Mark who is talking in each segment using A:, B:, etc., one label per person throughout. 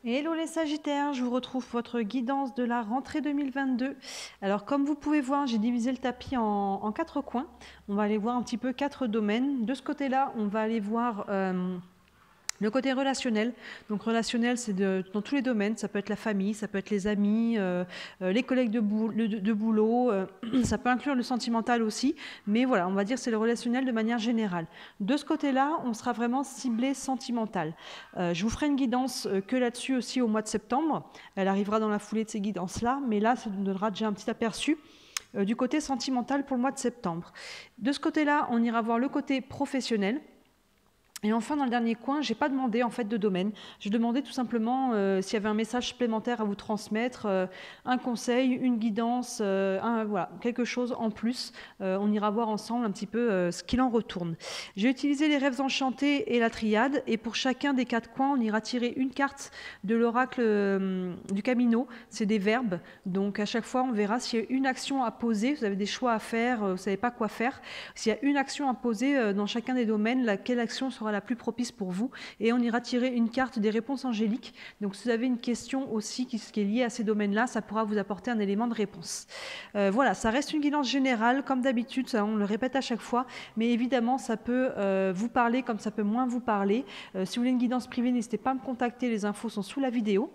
A: Hello les Sagittaires, je vous retrouve pour votre guidance de la rentrée 2022. Alors comme vous pouvez voir, j'ai divisé le tapis en 4 coins. On va aller voir un petit peu 4 domaines. De ce côté-là, on va aller voir le côté relationnel. Donc relationnel, c'est dans tous les domaines. Ça peut être la famille, ça peut être les amis, les collègues de boulot. Ça peut inclure le sentimental aussi. Mais voilà, on va dire c'est le relationnel de manière générale. De ce côté-là, on sera vraiment ciblé sentimental. Je vous ferai une guidance que là-dessus aussi au mois de septembre. Elle arrivera dans la foulée de ces guidances-là. Mais là, ça nous donnera déjà un petit aperçu du côté sentimental pour le mois de septembre. De ce côté-là, on ira voir le côté professionnel. Et enfin, dans le dernier coin, je n'ai pas demandé en fait de domaine. J'ai demandé tout simplement s'il y avait un message supplémentaire à vous transmettre, un conseil, une guidance, voilà, quelque chose en plus. On ira voir ensemble un petit peu ce qu'il en retourne. J'ai utilisé les rêves enchantés et la triade. Et pour chacun des 4 coins, on ira tirer une carte de l'oracle du Camino. C'est des verbes. Donc à chaque fois, on verra s'il y a une action à poser. Vous avez des choix à faire, vous ne savez pas quoi faire. S'il y a une action à poser dans chacun des domaines, laquelle action sera la plus propice pour vous, et on ira tirer une carte des réponses angéliques. Donc si vous avez une question aussi qui est liée à ces domaines-là, ça pourra vous apporter un élément de réponse. Voilà, ça reste une guidance générale, comme d'habitude, on le répète à chaque fois, mais évidemment ça peut vous parler comme ça peut moins vous parler. Si vous voulez une guidance privée, n'hésitez pas à me contacter, les infos sont sous la vidéo.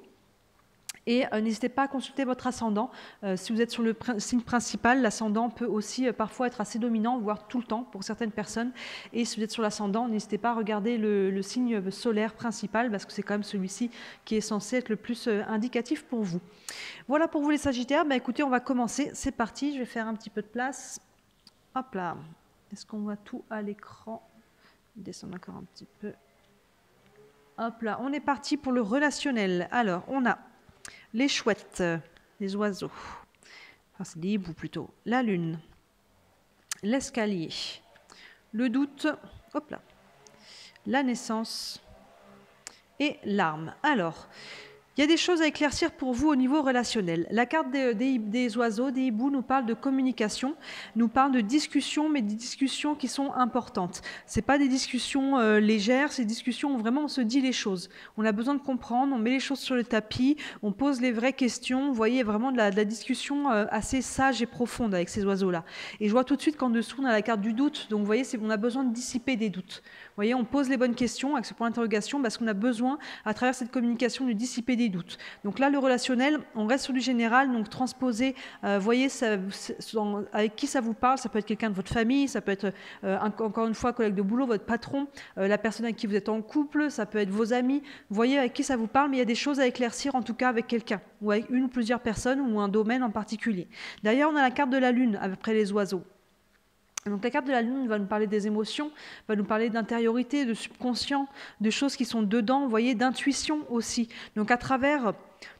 A: Et n'hésitez pas à consulter votre ascendant. Si vous êtes sur le signe principal, l'ascendant peut aussi parfois être assez dominant, voire tout le temps pour certaines personnes. Et si vous êtes sur l'ascendant, n'hésitez pas à regarder le signe solaire principal, parce que c'est quand même celui-ci qui est censé être le plus indicatif pour vous. Voilà pour vous les Sagittaires. Bah, écoutez, on va commencer. C'est parti, je vais faire un petit peu de place. Hop là. Est-ce qu'on voit tout à l'écran? Descendre encore un petit peu. Hop là, on est parti pour le relationnel. Alors, on a les chouettes, les oiseaux, enfin c'est des hiboux plutôt, la lune, l'escalier, le doute, hop là, la naissance et l'arme. Alors, il y a des choses à éclaircir pour vous au niveau relationnel. La carte des oiseaux, des hiboux, nous parle de communication, nous parle de discussions, mais des discussions qui sont importantes. Ce n'est pas des discussions légères, c'est des discussions où vraiment on se dit les choses. On a besoin de comprendre, on met les choses sur le tapis, on pose les vraies questions. Vous voyez vraiment de la discussion assez sage et profonde avec ces oiseaux-là. Et je vois tout de suite qu'en dessous, on a la carte du doute. Donc vous voyez, on a besoin de dissiper des doutes. Vous voyez, on pose les bonnes questions avec ce point d'interrogation parce qu'on a besoin, à travers cette communication, de dissiper des doutes. Donc là, le relationnel, on reste sur du général, donc transposer, voyez, avec qui ça vous parle, ça peut être quelqu'un de votre famille, ça peut être, encore une fois, collègue de boulot, votre patron, la personne avec qui vous êtes en couple, ça peut être vos amis, voyez avec qui ça vous parle, mais il y a des choses à éclaircir, en tout cas avec quelqu'un, ou avec une ou plusieurs personnes, ou un domaine en particulier. D'ailleurs, on a la carte de la lune, après les oiseaux. Donc la carte de la lune va nous parler des émotions, va nous parler d'intériorité, de subconscient, de choses qui sont dedans, vous voyez, d'intuition aussi. Donc à travers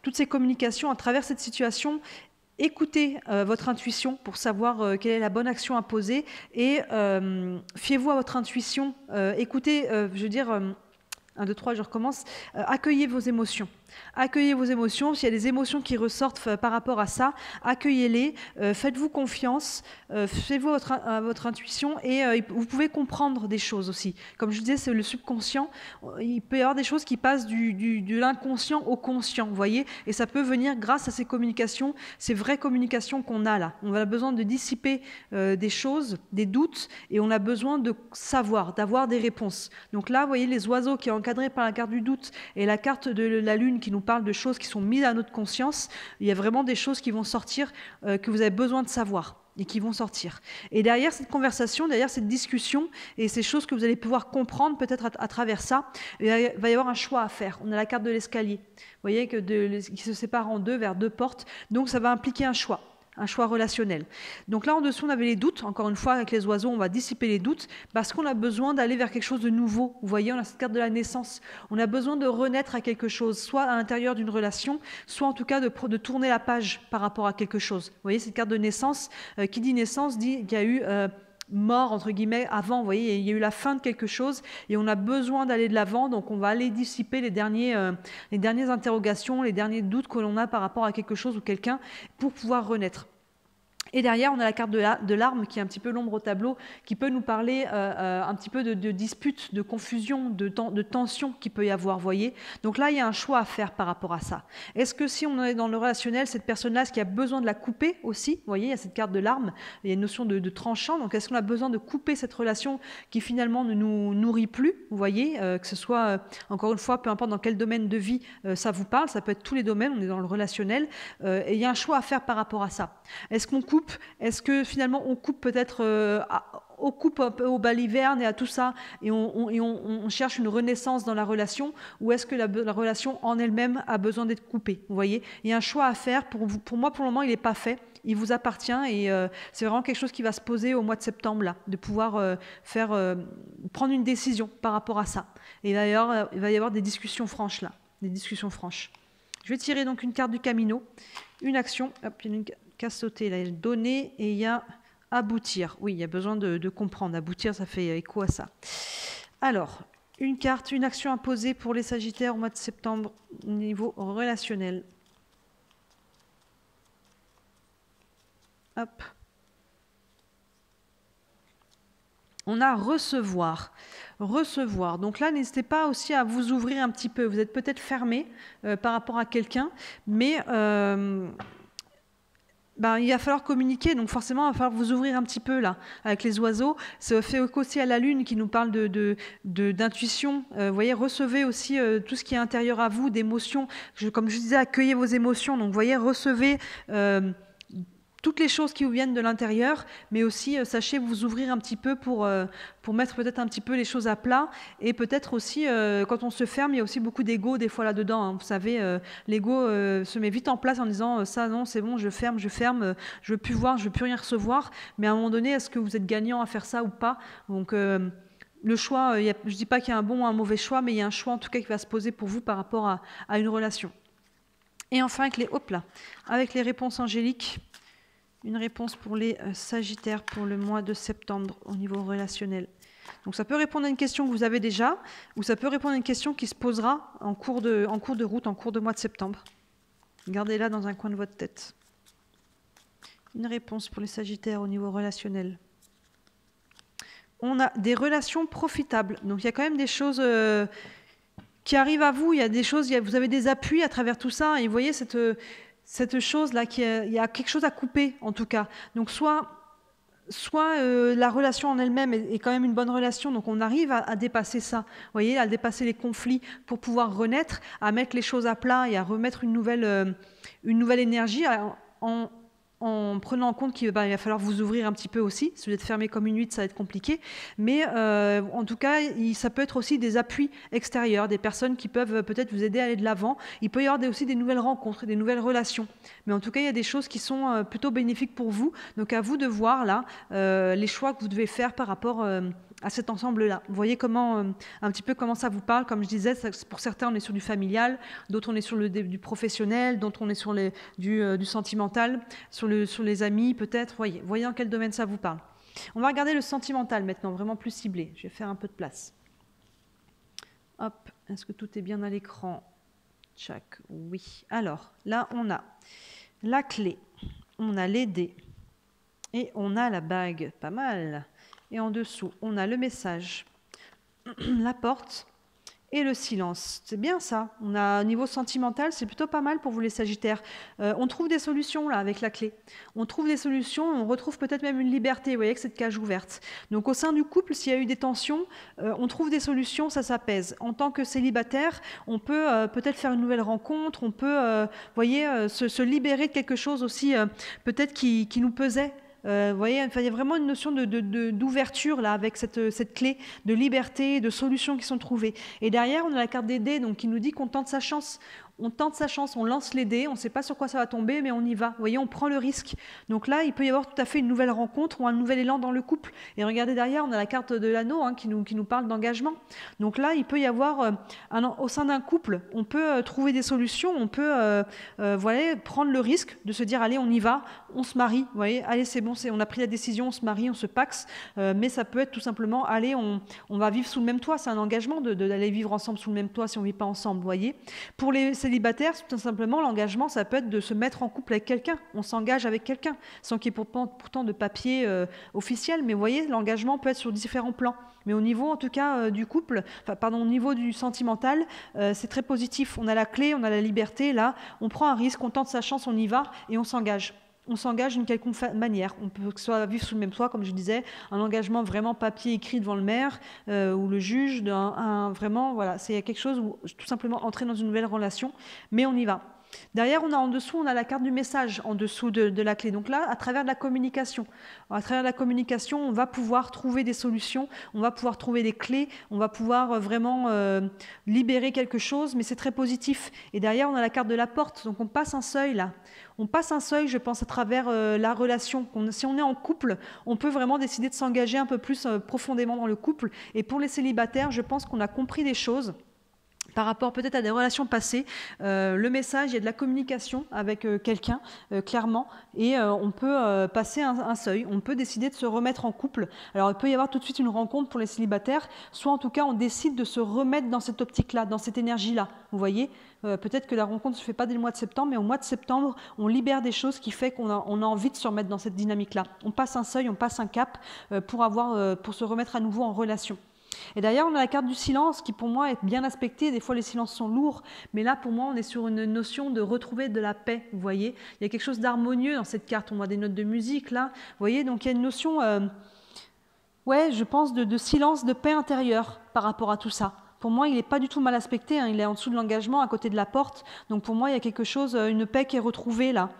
A: toutes ces communications, à travers cette situation, écoutez votre intuition pour savoir quelle est la bonne action à poser et fiez-vous à votre intuition. Écoutez, je veux dire, 1, 2, 3, je recommence. Accueillez vos émotions. Accueillez vos émotions. S'il y a des émotions qui ressortent par rapport à ça, accueillez-les. Faites-vous confiance. Faites-vous à votre intuition et vous pouvez comprendre des choses aussi. Comme je disais, c'est le subconscient. Il peut y avoir des choses qui passent de l'inconscient au conscient, vous voyez, et ça peut venir grâce à ces communications, ces vraies communications qu'on a là. On a besoin de dissiper des choses, des doutes, et on a besoin de savoir, d'avoir des réponses. Donc là, vous voyez, les oiseaux qui est encadré par la carte du doute et la carte de la lune qui nous parle de choses qui sont mises à notre conscience, il y a vraiment des choses qui vont sortir que vous avez besoin de savoir et qui vont sortir. Et derrière cette conversation, derrière cette discussion et ces choses que vous allez pouvoir comprendre peut-être à travers ça, il va y avoir un choix à faire. On a la carte de l'escalier, vous voyez, qui se sépare en deux vers 2 portes, donc ça va impliquer un choix relationnel. Donc là, en dessous, on avait les doutes. Encore une fois, avec les oiseaux, on va dissiper les doutes parce qu'on a besoin d'aller vers quelque chose de nouveau. Vous voyez, on a cette carte de la naissance. On a besoin de renaître à quelque chose, soit à l'intérieur d'une relation, soit en tout cas de tourner la page par rapport à quelque chose. Vous voyez, cette carte de naissance, qui dit naissance, dit qu'il y a eu mort, entre guillemets, avant. Vous voyez, il y a eu la fin de quelque chose et on a besoin d'aller de l'avant. Donc, on va aller dissiper les dernières interrogations, les derniers doutes que l'on a par rapport à quelque chose ou quelqu'un pour pouvoir renaître. Et derrière, on a la carte de l'arme qui est un petit peu l'ombre au tableau, qui peut nous parler un petit peu de disputes, de confusion, de tension qu'il peut y avoir, voyez. Donc là, il y a un choix à faire par rapport à ça. Est-ce que si on est dans le relationnel, cette personne-là, est-ce qu'il y a besoin de la couper aussi? Vous voyez, il y a cette carte de l'arme, il y a une notion de tranchant. Donc est-ce qu'on a besoin de couper cette relation qui finalement ne nous nourrit plus? Vous voyez, que ce soit, encore une fois, peu importe dans quel domaine de vie ça vous parle, ça peut être tous les domaines, on est dans le relationnel, et il y a un choix à faire par rapport à ça. Est-ce qu'on coupe? Est-ce que finalement on coupe peut-être on coupe un peu aux balivernes et à tout ça et on cherche une renaissance dans la relation, ou est-ce que la relation en elle-même a besoin d'être coupée? Vous voyez, il y a un choix à faire. Pour moi, pour le moment, il n'est pas fait. Il vous appartient et c'est vraiment quelque chose qui va se poser au mois de septembre, là, de pouvoir prendre une décision par rapport à ça. Et d'ailleurs, il va y avoir des discussions franches là, des discussions franches. Je vais tirer donc une carte du Camino, une action, hop, il y a une qu'à sauter, là, il y a donner et il y a aboutir. Oui, il y a besoin de comprendre. Aboutir, ça fait écho à ça. Alors, une carte, une action à poser pour les Sagittaires au mois de septembre, au niveau relationnel. Hop. On a recevoir. Recevoir. Donc là, n'hésitez pas aussi à vous ouvrir un petit peu. Vous êtes peut-être fermé par rapport à quelqu'un, mais il va falloir communiquer, donc forcément, il va falloir vous ouvrir un petit peu là, avec les oiseaux. Ça fait aussi à la Lune qui nous parle d'intuition. Vous voyez, recevez aussi tout ce qui est intérieur à vous, d'émotions. Comme je disais, accueillez vos émotions. Donc, vous voyez, recevez toutes les choses qui vous viennent de l'intérieur, mais aussi sachez vous ouvrir un petit peu pour mettre peut-être un petit peu les choses à plat. Et peut-être aussi, quand on se ferme, il y a aussi beaucoup d'ego des fois là-dedans. Hein. Vous savez, l'ego se met vite en place en disant ça non, c'est bon, je ferme, je veux plus voir, je veux plus rien recevoir. Mais à un moment donné, est-ce que vous êtes gagnant à faire ça ou pas? Donc le choix, je ne dis pas qu'il y a un bon ou un mauvais choix, mais il y a un choix en tout cas qui va se poser pour vous par rapport à une relation. Et enfin, avec les réponses angéliques. Une réponse pour les Sagittaires pour le mois de septembre au niveau relationnel. Donc ça peut répondre à une question que vous avez déjà, ou ça peut répondre à une question qui se posera en cours de route, en cours de mois de septembre. Gardez-la dans un coin de votre tête. Une réponse pour les Sagittaires au niveau relationnel. On a des relations profitables. Donc il y a quand même des choses qui arrivent à vous, il y a des choses, vous avez des appuis à travers tout ça, et vous voyez cette chose-là, il y a quelque chose à couper, en tout cas. Donc, soit la relation en elle-même est quand même une bonne relation, donc on arrive à dépasser ça, vous voyez, à dépasser les conflits pour pouvoir renaître, à mettre les choses à plat et à remettre une nouvelle énergie en prenant en compte qu'il va falloir vous ouvrir un petit peu aussi. Si vous êtes fermé comme une huître, ça va être compliqué. Mais en tout cas, ça peut être aussi des appuis extérieurs, des personnes qui peuvent peut-être vous aider à aller de l'avant. Il peut y avoir aussi des nouvelles rencontres, des nouvelles relations. Mais en tout cas, il y a des choses qui sont plutôt bénéfiques pour vous. Donc à vous de voir là les choix que vous devez faire par rapport à cet ensemble-là. Vous voyez un petit peu comment ça vous parle. Comme je disais, pour certains, on est sur du familial, d'autres, on est sur du professionnel, d'autres, on est sur du sentimental, sur les amis, peut-être. Voyez dans quel domaine ça vous parle. On va regarder le sentimental maintenant, vraiment plus ciblé. Je vais faire un peu de place. Hop, est-ce que tout est bien à l'écran? Tchac, oui. Alors, là, on a la clé, on a les dés et on a la bague. Pas mal. Et en dessous, on a le message, la porte et le silence. C'est bien ça. On a au niveau sentimental, c'est plutôt pas mal pour vous les Sagittaires. On trouve des solutions là avec la clé. On trouve des solutions, on retrouve peut-être même une liberté, vous voyez, avec cette cage ouverte. Donc au sein du couple, s'il y a eu des tensions, on trouve des solutions, ça s'apaise. En tant que célibataire, on peut peut-être faire une nouvelle rencontre, on peut, voyez, se libérer de quelque chose aussi peut-être qui nous pesait. Vous voyez, il y a vraiment une notion d'ouverture là avec cette clé de liberté, de solutions qui sont trouvées. Et derrière, on a la carte des dés donc, qui nous dit qu'on tente sa chance. On tente sa chance, on lance les dés, on ne sait pas sur quoi ça va tomber, mais on y va. Vous voyez, on prend le risque. Donc là, il peut y avoir tout à fait une nouvelle rencontre ou un nouvel élan dans le couple. Et regardez derrière, on a la carte de l'anneau qui nous parle d'engagement. Donc là, il peut y avoir, au sein d'un couple, on peut trouver des solutions, on peut voilà, prendre le risque de se dire, allez, on y va, on se marie. Vous voyez, allez, c'est bon, on a pris la décision, on se marie, on se paxe. Mais ça peut être tout simplement, allez, on va vivre sous le même toit. C'est un engagement d'aller vivre ensemble sous le même toit si on ne vit pas ensemble. Vous voyez, pour les célibataires, tout simplement, l'engagement, ça peut être de se mettre en couple avec quelqu'un. On s'engage avec quelqu'un, sans qu'il y ait pourtant de papier officiel. Mais vous voyez, l'engagement peut être sur différents plans. Mais au niveau, en tout cas, du couple, enfin, pardon, au niveau du sentimental, c'est très positif. On a la clé, on a la liberté. Là, on prend un risque, on tente sa chance, on y va et on s'engage. On s'engage d'une quelconque manière. On peut que ce soit vivre sous le même toit, comme je disais, un engagement vraiment papier écrit devant le maire ou le juge, vraiment, voilà, c'est quelque chose où tout simplement entrer dans une nouvelle relation, mais on y va. Derrière, en dessous, on a la carte du message en dessous de la clé. Donc là, à travers de la communication. À travers la communication, on va pouvoir trouver des solutions, on va pouvoir trouver des clés, on va pouvoir vraiment libérer quelque chose, mais c'est très positif. Et derrière, on a la carte de la porte. Donc on passe un seuil là. On passe un seuil, je pense, à travers la relation. Si on est en couple, on peut vraiment décider de s'engager un peu plus profondément dans le couple. Et pour les célibataires, je pense qu'on a compris des choses par rapport peut-être à des relations passées. Le message, il y a de la communication avec quelqu'un, clairement, et on peut passer un seuil, on peut décider de se remettre en couple. Alors il peut y avoir tout de suite une rencontre pour les célibataires, soit en tout cas on décide de se remettre dans cette optique-là, dans cette énergie-là, vous voyez. Peut-être que la rencontre ne se fait pas dès le mois de septembre, mais au mois de septembre, on libère des choses qui fait qu'on a envie de se remettre dans cette dynamique-là. On passe un seuil, on passe un cap pour se remettre à nouveau en relation. Et d'ailleurs, on a la carte du silence qui, pour moi, est bien aspectée. Des fois, les silences sont lourds, mais là, pour moi, on est sur une notion de retrouver de la paix, vous voyez. Il y a quelque chose d'harmonieux dans cette carte. On voit des notes de musique, là, vous voyez. Donc, il y a une notion, je pense, de silence, de paix intérieure par rapport à tout ça. Pour moi, il n'est pas du tout mal aspecté, hein. Il est en dessous de l'engagement, à côté de la porte. Donc pour moi, il y a quelque chose, une paix qui est retrouvée là.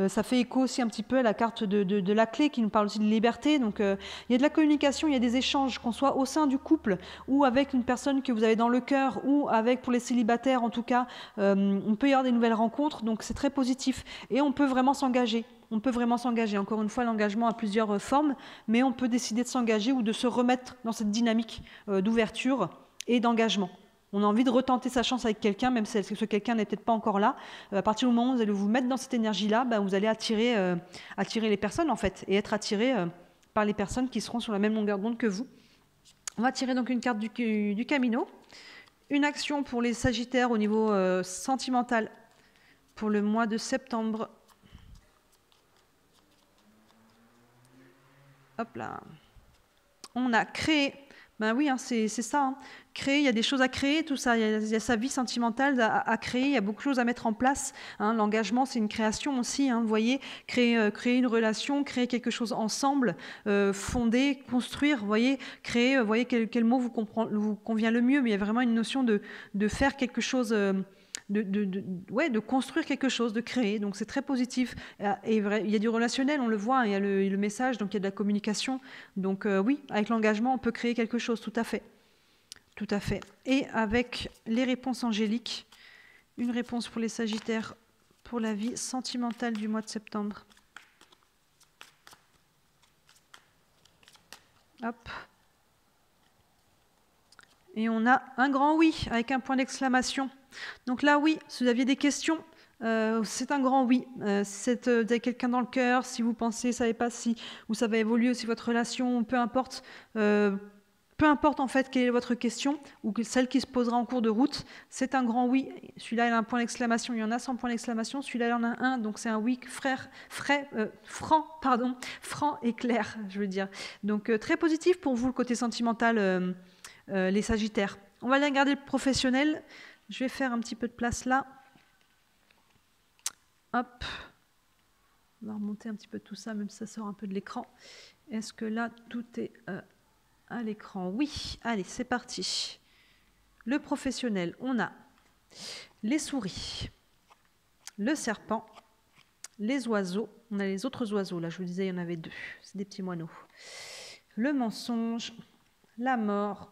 A: Ça fait écho aussi un petit peu à la carte de la clé qui nous parle aussi de liberté. Donc il y a de la communication, il y a des échanges, qu'on soit au sein du couple ou avec une personne que vous avez dans le cœur ou avec, pour les célibataires en tout cas, on peut y avoir des nouvelles rencontres. Donc c'est très positif et on peut vraiment s'engager. On peut vraiment s'engager. Encore une fois, l'engagement a plusieurs formes, mais on peut décider de s'engager ou de se remettre dans cette dynamique d'ouverture et d'engagement. On a envie de retenter sa chance avec quelqu'un, même si ce quelqu'un n'est peut-être pas encore là. À partir du moment où vous allez vous mettre dans cette énergie-là, vous allez attirer les personnes en fait, et être attiré par les personnes qui seront sur la même longueur d'onde que vous. On va tirer donc une carte du Camino. Une action pour les Sagittaires au niveau sentimental pour le mois de septembre. Hop là. On a créé. Ben oui, hein, c'est ça. Hein. Créer, il y a des choses à créer, tout ça. Il y a sa vie sentimentale à créer, il y a beaucoup de choses à mettre en place. Hein. L'engagement, c'est une création aussi. Hein, vous voyez, créer une relation, créer quelque chose ensemble, fonder, construire. Vous voyez, créer. Vous voyez quel mot vous convient le mieux. Mais il y a vraiment une notion de faire quelque chose. De construire quelque chose, de créer. Donc c'est très positif. Et il y a du relationnel, on le voit, hein, il y a le message, donc il y a de la communication. Donc oui, avec l'engagement, on peut créer quelque chose, tout à fait. Tout à fait. Et avec les réponses angéliques, une réponse pour les Sagittaires pour la vie sentimentale du mois de septembre. Hop. Et on a un grand oui avec un point d'exclamation. Donc là, oui, si vous aviez des questions, c'est un grand oui. Si vous avez quelqu'un dans le cœur, si vous pensez, savez pas si où ça va évoluer aussi votre relation, peu importe en fait quelle est votre question ou celle qui se posera en cours de route, c'est un grand oui. Celui-là, il a un point d'exclamation, il y en a 100 points d'exclamation, celui-là, il en a un, donc c'est un oui franc et clair, je veux dire. Donc très positif pour vous le côté sentimental, les Sagittaires. On va aller regarder le professionnel. Je vais faire un petit peu de place là. Hop. On va remonter un petit peu tout ça, même si ça sort un peu de l'écran. Est-ce que là, tout est à l'écran? Oui. Allez, c'est parti. Le professionnel, on a les souris, le serpent, les oiseaux. On a les autres oiseaux. Là, je vous disais, il y en avait 2. C'est des petits moineaux. Le mensonge, la mort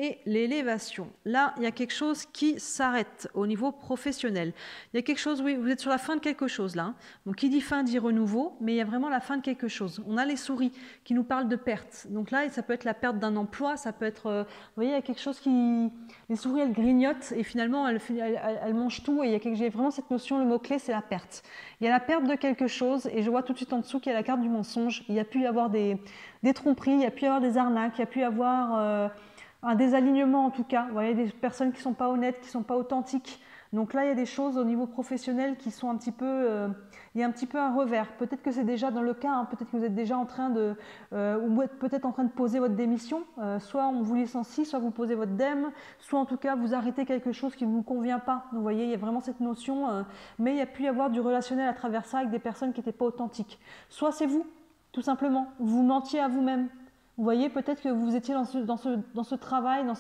A: et l'élévation. Là, il y a quelque chose qui s'arrête au niveau professionnel. Il y a quelque chose, oui, vous êtes sur la fin de quelque chose là. Hein. Donc, qui dit fin dit renouveau, mais il y a vraiment la fin de quelque chose. On a les souris qui nous parlent de perte. Donc là, ça peut être la perte d'un emploi, ça peut être, vous voyez, il y a quelque chose qui... Les souris, elles grignotent et finalement, elles mangent tout. Et j'ai vraiment cette notion, le mot-clé, c'est la perte. Il y a la perte de quelque chose et je vois tout de suite en dessous qu'il y a la carte du mensonge. Il y a pu y avoir des tromperies, il y a pu y avoir des arnaques, il y a pu y avoir... un désalignement en tout cas, vous voyez, des personnes qui ne sont pas honnêtes, qui ne sont pas authentiques, Donc là, il y a des choses au niveau professionnel qui sont un petit peu, il y a un petit peu un revers. Peut-être que c'est déjà dans le cas, hein, peut-être que vous êtes déjà en train de, ou peut-être en train de poser votre démission. Soit on vous licencie, soit vous posez votre DEM, soit en tout cas vous arrêtez quelque chose qui ne vous convient pas. Donc, vous voyez, il y a vraiment cette notion, mais il y a pu y avoir du relationnel à travers ça avec des personnes qui n'étaient pas authentiques. Soit c'est vous, tout simplement, vous mentiez à vous-même. Vous voyez, peut-être que vous étiez dans ce travail, dans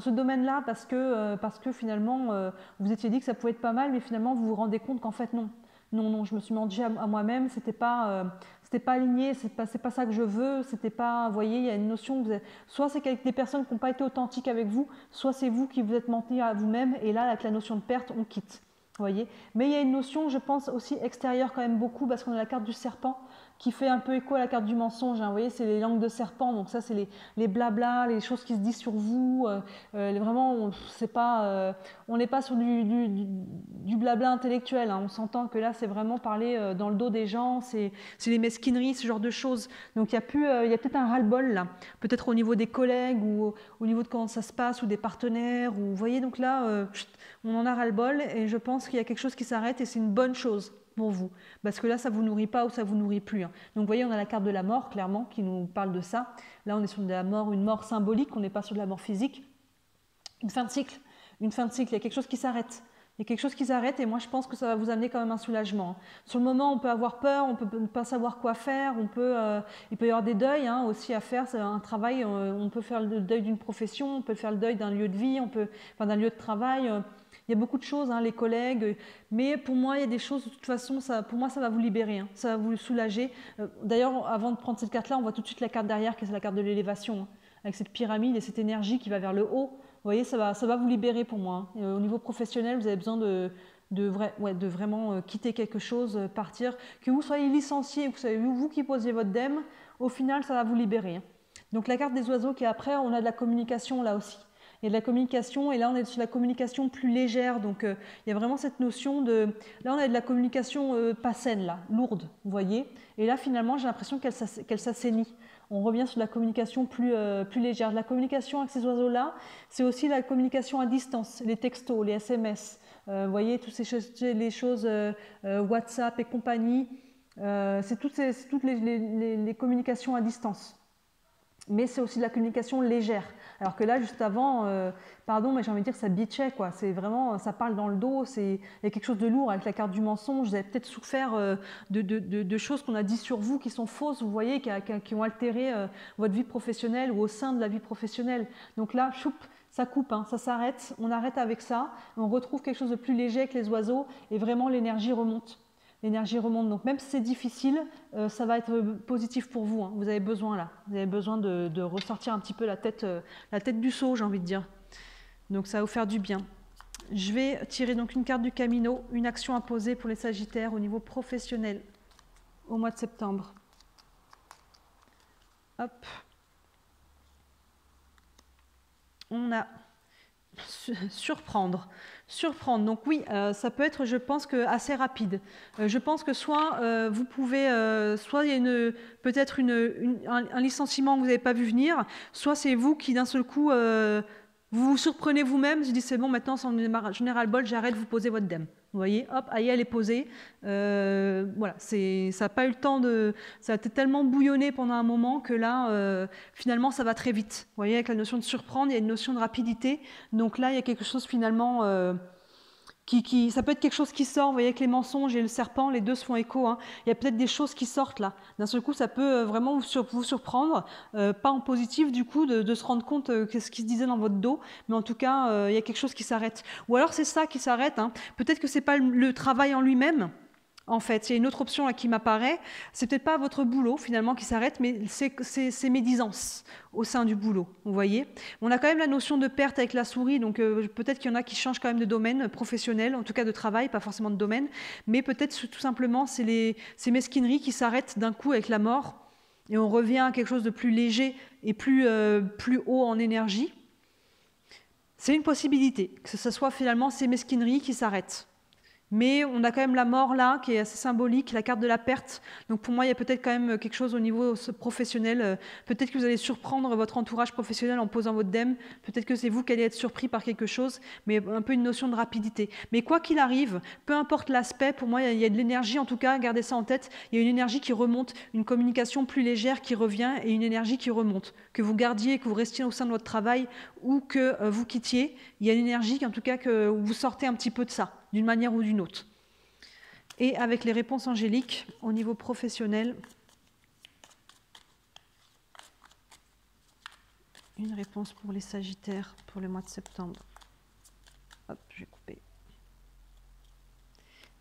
A: ce domaine-là, parce que finalement, vous étiez dit que ça pouvait être pas mal, mais finalement, vous vous rendez compte qu'en fait, non. Non, non, je me suis menti à moi-même, c'était pas aligné, c'est pas ça que je veux, c'était pas, vous voyez, il y a une notion, soit c'est des personnes qui n'ont pas été authentiques avec vous, soit c'est vous qui vous êtes menti à vous-même, et là, avec la notion de perte, on quitte. Vous voyez, mais il y a une notion, je pense, aussi extérieure quand même beaucoup, parce qu'on a la carte du serpent, qui fait un peu écho à la carte du mensonge. Hein. Vous voyez, c'est les langues de serpent, donc ça, c'est les blablas, les choses qui se disent sur vous. Vraiment, on n'est pas sur du blabla intellectuel. Hein. On s'entend que là, c'est vraiment parler dans le dos des gens, c'est les mesquineries, ce genre de choses. Donc, il y a peut-être un ras-le-bol, là. Peut-être au niveau des collègues ou au niveau de comment ça se passe, ou des partenaires. Ou, vous voyez, donc là, on en a ras-le-bol, et je pense qu'il y a quelque chose qui s'arrête, et c'est une bonne chose pour vous, parce que là, ça ne vous nourrit pas ou ça ne vous nourrit plus. Hein. Donc, vous voyez, on a la carte de la mort, clairement, qui nous parle de ça. Là, on est sur de la mort, une mort symbolique, on n'est pas sur de la mort physique. Une fin de cycle, il y a quelque chose qui s'arrête. Il y a quelque chose qui s'arrête et moi, je pense que ça va vous amener quand même un soulagement. Sur le moment, on peut avoir peur, on peut ne pas savoir quoi faire, il peut y avoir des deuils hein, aussi à faire. C'est un travail, on peut faire le deuil d'une profession, on peut faire le deuil d'un lieu de vie, d'un lieu de travail. Il y a beaucoup de choses, hein, les collègues, mais pour moi, il y a des choses, de toute façon, pour moi, ça va vous libérer, hein, ça va vous soulager. D'ailleurs, avant de prendre cette carte-là, on voit tout de suite la carte derrière, qui est la carte de l'élévation, hein, avec cette pyramide et cette énergie qui va vers le haut. Vous voyez, ça va vous libérer pour moi. Hein. Au niveau professionnel, vous avez besoin de vraiment quitter quelque chose, partir. Que vous soyez licencié, que soyez vous qui posiez votre DEM, au final, ça va vous libérer. Hein. Donc la carte des oiseaux qui est après, on a de la communication là aussi. Il y a de la communication, et là on est sur la communication plus légère, donc il y a vraiment cette notion de... Là on a de la communication pas saine, là, lourde, vous voyez. Et là finalement j'ai l'impression qu'elle s'assainit. On revient sur la communication plus légère. La communication avec ces oiseaux-là, c'est aussi la communication à distance, les textos, les SMS, vous voyez, toutes les choses WhatsApp et compagnie, c'est toutes les communications à distance. Mais c'est aussi de la communication légère. Alors que là, juste avant, pardon, mais j'ai envie de dire ça bitchait, quoi. C'est vraiment, ça parle dans le dos, il y a quelque chose de lourd avec la carte du mensonge. Vous avez peut-être souffert de choses qu'on a dit sur vous qui sont fausses, vous voyez, qui ont altéré votre vie professionnelle ou au sein de la vie professionnelle. Donc là, choup, ça coupe, hein, ça s'arrête, on arrête avec ça, on retrouve quelque chose de plus léger avec les oiseaux et vraiment l'énergie remonte. L'énergie remonte, donc même si c'est difficile, ça va être positif pour vous. Hein. Vous avez besoin là, vous avez besoin de ressortir un petit peu la tête du seau, j'ai envie de dire. Donc ça va vous faire du bien. Je vais tirer donc une carte du Camino, une action à poser pour les Sagittaires au niveau professionnel au mois de septembre. Hop. On a surprendre. Donc oui, ça peut être, je pense, assez rapide. Je pense que soit vous pouvez, soit il y a peut-être un licenciement que vous n'avez pas vu venir, soit c'est vous qui d'un seul coup, vous vous surprenez vous-même, vous dites c'est bon, maintenant j'en ai ras-le-bol, j'arrête, vous posez votre DEM. Vous voyez, hop, aïe, elle est posée. Voilà, ça n'a pas eu le temps ça a été tellement bouillonné pendant un moment que là, finalement, ça va très vite. Vous voyez, avec la notion de surprendre, il y a une notion de rapidité. Donc là, il y a quelque chose finalement ça peut être quelque chose qui sort. Vous voyez, avec les mensonges et le serpent, les deux se font écho. Hein. Il y a peut-être des choses qui sortent là. D'un seul coup, ça peut vraiment vous surprendre, pas en positif du coup, de se rendre compte que ce qui se disait dans votre dos, mais en tout cas, il y a quelque chose qui s'arrête. Ou alors c'est ça qui s'arrête. Hein. Peut-être que c'est pas le travail en lui-même. En fait, il y a une autre option là qui m'apparaît. C'est peut-être pas votre boulot finalement qui s'arrête, mais c'est médisance au sein du boulot. Vous voyez, on a quand même la notion de perte avec la souris, donc peut-être qu'il y en a qui changent quand même de domaine professionnel, en tout cas de travail, pas forcément de domaine, mais peut-être tout simplement c'est ces mesquineries qui s'arrêtent d'un coup avec la mort et on revient à quelque chose de plus léger et plus haut en énergie. C'est une possibilité que ce soit finalement ces mesquineries qui s'arrêtent. Mais on a quand même la mort là, qui est assez symbolique, la carte de la perte. Donc pour moi, il y a peut-être quand même quelque chose au niveau professionnel. Peut-être que vous allez surprendre votre entourage professionnel en posant votre dème. Peut-être que c'est vous qui allez être surpris par quelque chose, mais un peu une notion de rapidité. Mais quoi qu'il arrive, peu importe l'aspect, pour moi, il y a de l'énergie, en tout cas, gardez ça en tête. Il y a une énergie qui remonte, une communication plus légère qui revient et une énergie qui remonte. Que vous gardiez, que vous restiez au sein de votre travail ou que vous quittiez, il y a une énergie, en tout cas, que vous sortez un petit peu de ça, d'une manière ou d'une autre. Et avec les réponses angéliques, au niveau professionnel, une réponse pour les Sagittaires pour le mois de septembre. Hop, je vais couper.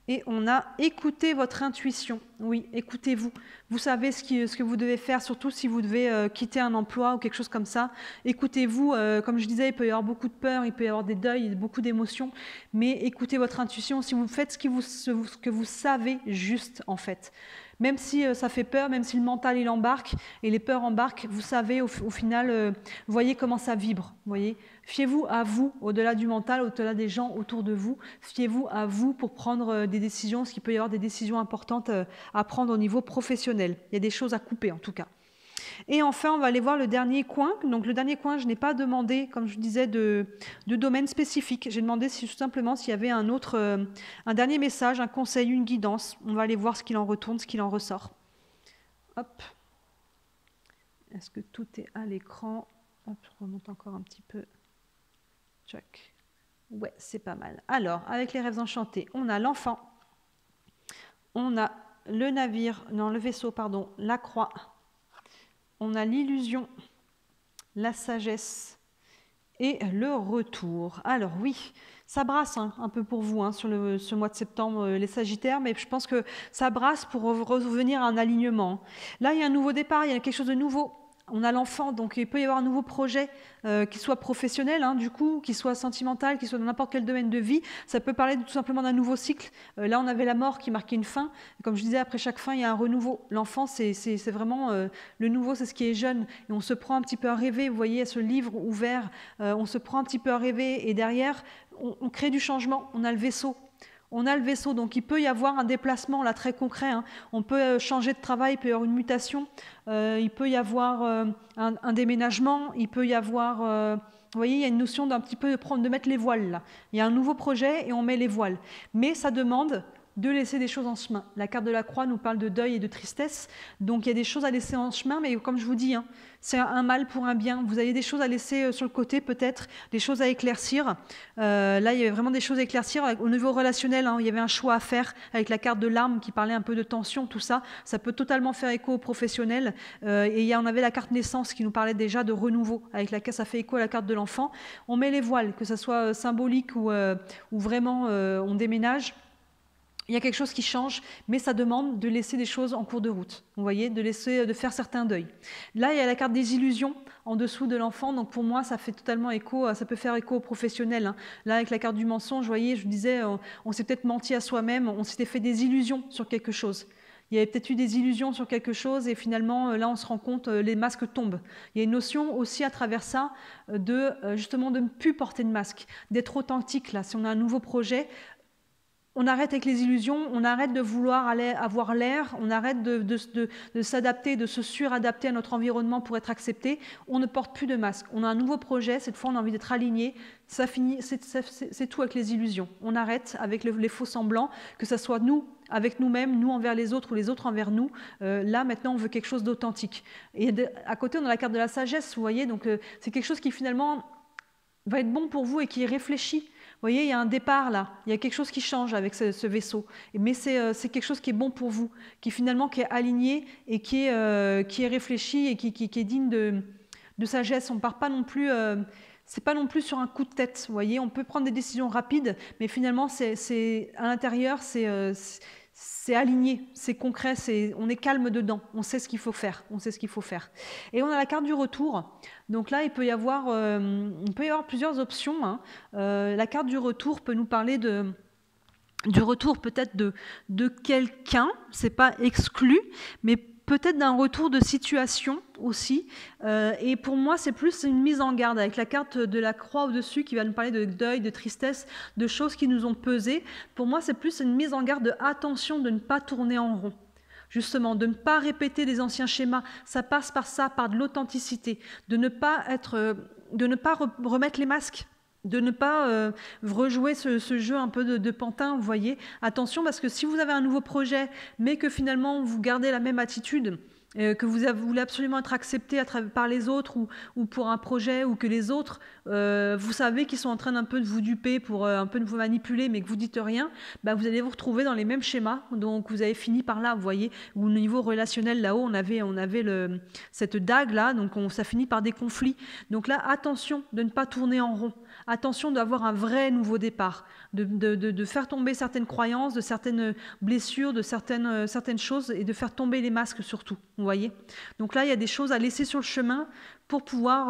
A: Et on a écouté votre intuition. Oui, écoutez-vous. Vous savez ce que vous devez faire, surtout si vous devez quitter un emploi ou quelque chose comme ça. Écoutez-vous. Comme je disais, il peut y avoir beaucoup de peur, il peut y avoir des deuils, beaucoup d'émotions. Mais écoutez votre intuition. Si vous faites ce que vous savez juste, en fait. Même si ça fait peur, même si le mental il embarque et les peurs embarquent, vous savez au final, vous voyez comment ça vibre. Voyez, fiez-vous à vous, au-delà du mental, au-delà des gens autour de vous. Fiez-vous à vous pour prendre des décisions, parce qu'il peut y avoir des décisions importantes à prendre au niveau professionnel. Il y a des choses à couper en tout cas. Et enfin, on va aller voir le dernier coin. Donc le dernier coin, je n'ai pas demandé, comme je disais, de domaine spécifique. J'ai demandé tout simplement s'il y avait un dernier message, un conseil, une guidance. On va aller voir ce qu'il en retourne, ce qu'il en ressort. Hop. Est-ce que tout est à l'écran? Hop, je remonte encore un petit peu. Check. Ouais, c'est pas mal. Alors, avec les rêves enchantés, on a l'enfant. On a le navire, non, le vaisseau, pardon, la croix. On a l'illusion, la sagesse et le retour. Alors oui, ça brasse un peu pour vous sur ce mois de septembre, les Sagittaires, mais je pense que ça brasse pour revenir à un alignement. Là, il y a un nouveau départ, il y a quelque chose de nouveau. On a l'enfant, donc il peut y avoir un nouveau projet qui soit professionnel, du coup, qui soit sentimental, qui soit dans n'importe quel domaine de vie. Ça peut parler tout simplement d'un nouveau cycle. Là, on avait la mort qui marquait une fin. Comme je disais, après chaque fin, il y a un renouveau. L'enfant, c'est vraiment le nouveau, c'est ce qui est jeune. Et on se prend un petit peu à rêver. Vous voyez, ce livre ouvert, on se prend un petit peu à rêver. Et derrière, on crée du changement. On a le vaisseau. On a le vaisseau, donc il peut y avoir un déplacement là très concret. On peut changer de travail, il peut y avoir une mutation, il peut y avoir un déménagement, il peut y avoir, vous voyez, il y a une notion d'un petit peu de mettre les voiles là. Il y a un nouveau projet et on met les voiles. Mais ça demande de laisser des choses en chemin. La carte de la croix nous parle de deuil et de tristesse, donc il y a des choses à laisser en chemin, mais comme je vous dis, c'est un mal pour un bien. Vous avez des choses à laisser sur le côté peut-être, des choses à éclaircir. Là, il y avait vraiment des choses à éclaircir. Au niveau relationnel, il y avait un choix à faire avec la carte de l'arme qui parlait un peu de tension, tout ça. Ça peut totalement faire écho au professionnel. Et on avait la carte naissance qui nous parlait déjà de renouveau, avec laquelle ça fait écho à la carte de l'enfant. On met les voiles, que ça soit symbolique ou vraiment on déménage. Il y a quelque chose qui change, mais ça demande de laisser des choses en cours de route. Vous voyez, de faire certains deuils. Là, il y a la carte des illusions en dessous de l'enfant. Donc pour moi, ça fait totalement écho, ça peut faire écho au professionnel. Là, avec la carte du mensonge, vous voyez, je vous disais, on s'est peut-être menti à soi-même, on s'était fait des illusions sur quelque chose. Il y avait peut-être eu des illusions sur quelque chose et finalement, là, on se rend compte, les masques tombent. Il y a une notion aussi à travers ça justement de ne plus porter de masque, d'être authentique. Là, si on a un nouveau projet, on arrête avec les illusions, on arrête de vouloir avoir l'air, on arrête de s'adapter, de se suradapter à notre environnement pour être accepté. On ne porte plus de masque. On a un nouveau projet, cette fois on a envie d'être aligné. Ça finit, c'est tout avec les illusions. On arrête avec les faux semblants, que ce soit nous avec nous-mêmes, nous envers les autres ou les autres envers nous. Là maintenant on veut quelque chose d'authentique. Et à côté on a la carte de la sagesse, vous voyez, donc c'est quelque chose qui finalement va être bon pour vous et qui est réfléchi. Vous voyez, il y a un départ là, il y a quelque chose qui change avec ce vaisseau. Mais c'est quelque chose qui est bon pour vous, qui finalement qui est aligné et qui est réfléchi et qui est digne de sagesse. On ne part pas non plus, c'est pas non plus sur un coup de tête. Vous voyez, on peut prendre des décisions rapides, mais finalement, à l'intérieur, c'est aligné, c'est concret, on est calme dedans, on sait ce qu'il faut faire, Et on a la carte du retour. Donc là, il peut y avoir plusieurs options. La carte du retour peut nous parler du retour peut-être de quelqu'un, c'est pas exclu, mais peut-être d'un retour de situation aussi. Et pour moi, c'est plus une mise en garde avec la carte de la croix au-dessus qui va nous parler de deuil, de tristesse, de choses qui nous ont pesé. Pour moi, c'est plus une mise en garde de attention de ne pas tourner en rond. Justement, de ne pas répéter les anciens schémas. Ça passe par ça, par de l'authenticité. De ne pas remettre les masques. De ne pas rejouer ce jeu un peu de pantin, vous voyez. Attention, parce que si vous avez un nouveau projet, mais que finalement vous gardez la même attitude, que vous voulez absolument être accepté par les autres ou pour un projet, ou que les autres, vous savez qu'ils sont en train d'un peu de vous duper pour un peu de vous manipuler, mais que vous dites rien, bah vous allez vous retrouver dans les mêmes schémas. Donc vous avez fini par là, vous voyez, ou au niveau relationnel, là-haut, on avait cette dague-là, donc ça finit par des conflits. Donc là, attention de ne pas tourner en rond. Attention d'avoir un vrai nouveau départ, de faire tomber certaines croyances, de certaines blessures, de certaines choses, et de faire tomber les masques surtout, vous voyez. Donc là, il y a des choses à laisser sur le chemin pour pouvoir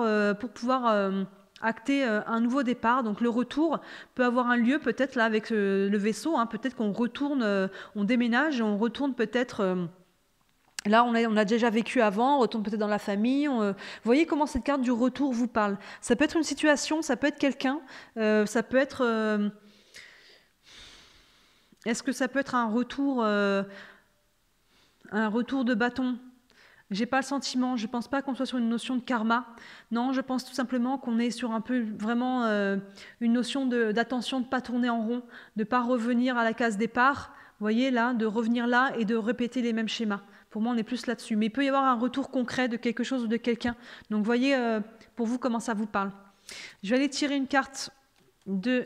A: acter un nouveau départ. Donc le retour peut avoir un lieu peut-être là avec le vaisseau, hein, peut-être qu'on retourne, on déménage, et on retourne peut-être... Là, on a déjà vécu avant, on retourne peut-être dans la famille. Vous voyez comment cette carte du retour vous parle. Ça peut être une situation, ça peut être quelqu'un, ça peut être... Est-ce que ça peut être un retour de bâton? J'ai pas le sentiment, je pense pas qu'on soit sur une notion de karma. Non, je pense tout simplement qu'on est sur un peu vraiment une notion d'attention, de ne pas tourner en rond, de ne pas revenir à la case départ. Vous voyez là, de revenir là et de répéter les mêmes schémas. Pour moi, on est plus là-dessus. Mais il peut y avoir un retour concret de quelque chose ou de quelqu'un. Donc, voyez pour vous comment ça vous parle. Je vais aller tirer une carte du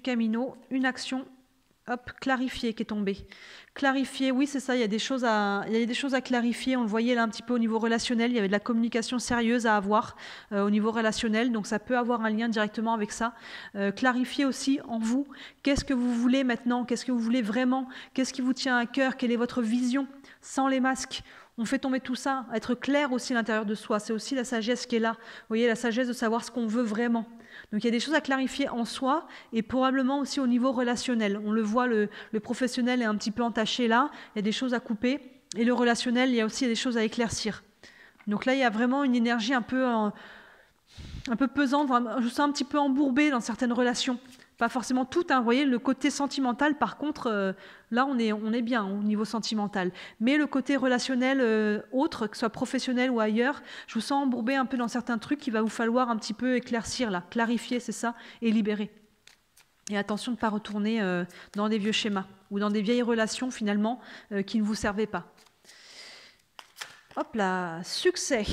A: Camino, une action. Hop, clarifier qui est tombé. Clarifier, oui, c'est ça, il y a des choses à clarifier. On le voyait là un petit peu au niveau relationnel, il y avait de la communication sérieuse à avoir au niveau relationnel, donc ça peut avoir un lien directement avec ça. Clarifier aussi en vous, qu'est-ce que vous voulez maintenant, qu'est-ce que vous voulez vraiment, qu'est-ce qui vous tient à cœur, quelle est votre vision, sans les masques. On fait tomber tout ça, être clair aussi à l'intérieur de soi, c'est aussi la sagesse qui est là. Vous voyez, la sagesse de savoir ce qu'on veut vraiment. Donc il y a des choses à clarifier en soi et probablement aussi au niveau relationnel. On le voit, le professionnel est un petit peu entaché là, il y a des choses à couper. Et le relationnel, il y a aussi des choses à éclaircir. Donc là, il y a vraiment une énergie un peu pesante, je sens un petit peu embourbée dans certaines relations. Pas forcément toutes, hein. Vous voyez, le côté sentimental, par contre, là, on est bien au niveau sentimental. Mais le côté relationnel autre, que ce soit professionnel ou ailleurs, je vous sens embourbé un peu dans certains trucs qu'il va vous falloir un petit peu éclaircir, là, clarifier, c'est ça, et libérer. Et attention de ne pas retourner dans des vieux schémas ou dans des vieilles relations, finalement, qui ne vous servaient pas. Hop là, succès.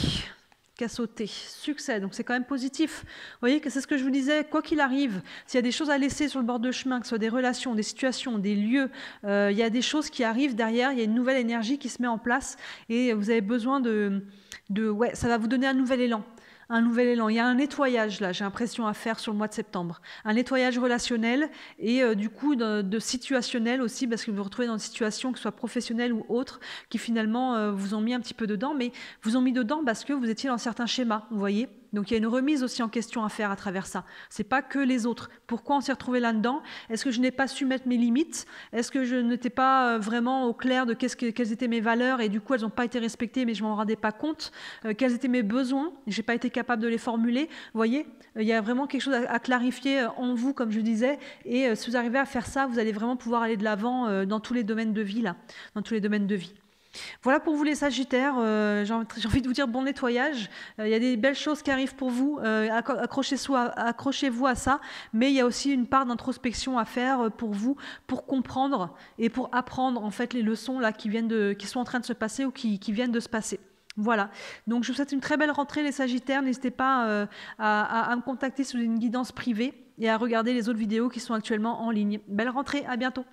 A: Qu'à sauter, succès, donc c'est quand même positif. Vous voyez que c'est ce que je vous disais, quoi qu'il arrive, s'il y a des choses à laisser sur le bord de chemin, que ce soit des relations, des situations, des lieux, il y a des choses qui arrivent derrière, il y a une nouvelle énergie qui se met en place et vous avez besoin ouais, ça va vous donner un nouvel élan. Un nouvel élan. Il y a un nettoyage là, j'ai l'impression, à faire sur le mois de septembre. Un nettoyage relationnel et du coup de situationnel aussi, parce que vous vous retrouvez dans une situation, que ce soit professionnelle ou autre, qui finalement vous ont mis un petit peu dedans, mais vous ont mis dedans parce que vous étiez dans certains schémas, vous voyez. Donc il y a une remise aussi en question à faire à travers ça. C'est pas que les autres. Pourquoi on s'est retrouvé là-dedans? Est-ce que je n'ai pas su mettre mes limites? Est-ce que je n'étais pas vraiment au clair de quelles étaient mes valeurs et du coup elles n'ont pas été respectées mais je m'en rendais pas compte? Quels étaient mes besoins? J'ai pas été capable de les formuler. Vous voyez, il y a vraiment quelque chose à clarifier en vous, comme je disais. Et si vous arrivez à faire ça, vous allez vraiment pouvoir aller de l'avant dans tous les domaines de vie là, dans tous les domaines de vie. Voilà pour vous les Sagittaires, j'ai envie de vous dire bon nettoyage, il y a des belles choses qui arrivent pour vous, accrochez-vous à ça, mais il y a aussi une part d'introspection à faire pour vous, pour comprendre et pour apprendre en fait les leçons là qui sont en train de se passer ou qui viennent de se passer. Voilà, donc je vous souhaite une très belle rentrée les Sagittaires, n'hésitez pas à me contacter sous une guidance privée et à regarder les autres vidéos qui sont actuellement en ligne. Belle rentrée, à bientôt.